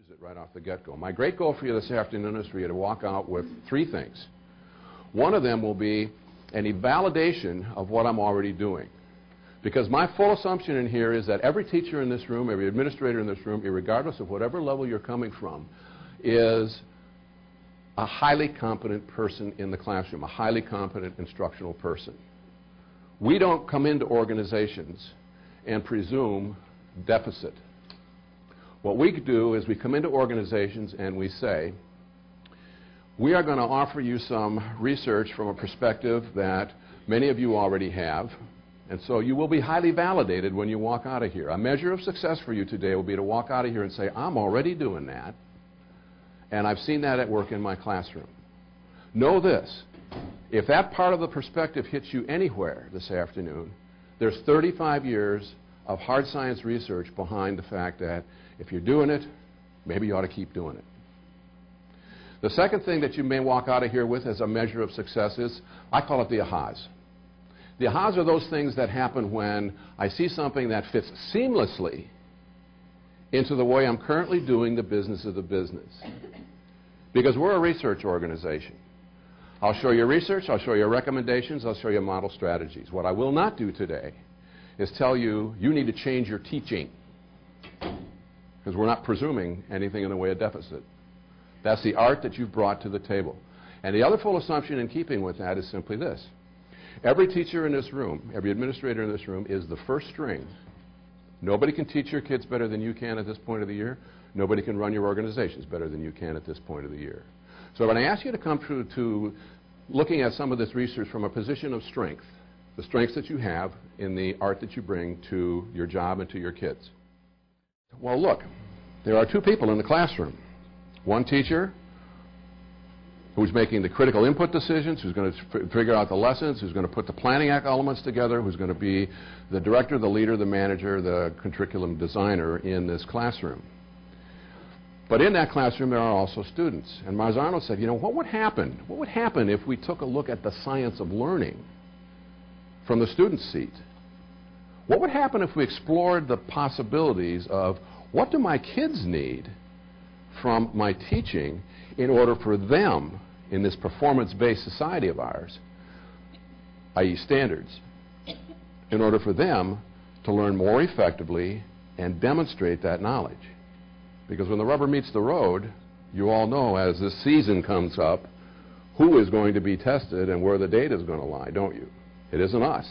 it right off the get-go. My great goal for you this afternoon is for you to walk out with three things. One of them will be an validation of what I'm already doing. Because my full assumption in here is that every teacher in this room, every administrator in this room, regardless of whatever level you're coming from, is a highly competent person in the classroom, a highly competent instructional person. We don't come into organizations and presume deficit. What we do is we come into organizations and we say, we are going to offer you some research from a perspective that many of you already have, and so you will be highly validated when you walk out of here. A measure of success for you today will be to walk out of here and say, I'm already doing that, and I've seen that at work in my classroom. Know this, if that part of the perspective hits you anywhere this afternoon, there's 35 years of hard science research behind the fact that if you're doing it, maybe you ought to keep doing it. The second thing that you may walk out of here with as a measure of success is, I call it the ahas. The ahas are those things that happen when I see something that fits seamlessly into the way I'm currently doing the business of the business. Because we're a research organization. I'll show you research, I'll show you recommendations, I'll show you model strategies. What I will not do today is tell you, you need to change your teaching. Because we're not presuming anything in the way of deficit. That's the art that you've brought to the table. And the other full assumption in keeping with that is simply this. Every teacher in this room, every administrator in this room is the first string. Nobody can teach your kids better than you can at this point of the year. Nobody can run your organizations better than you can at this point of the year. So when I ask you to come through to looking at some of this research from a position of strength, the strengths that you have in the art that you bring to your job and to your kids. Well, look, there are two people in the classroom. One teacher who's making the critical input decisions, who's going to figure out the lessons, who's going to put the planning elements together, who's going to be the director, the leader, the manager, the curriculum designer in this classroom. But in that classroom, there are also students. And Marzano said, you know, what would happen? What would happen if we took a look at the science of learning from the student's seat? What would happen if we explored the possibilities of what do my kids need from my teaching in order for them, in this performance-based society of ours, i.e. standards, in order for them to learn more effectively and demonstrate that knowledge. Because when the rubber meets the road, you all know as this season comes up, who is going to be tested and where the data is going to lie, don't you? It isn't us.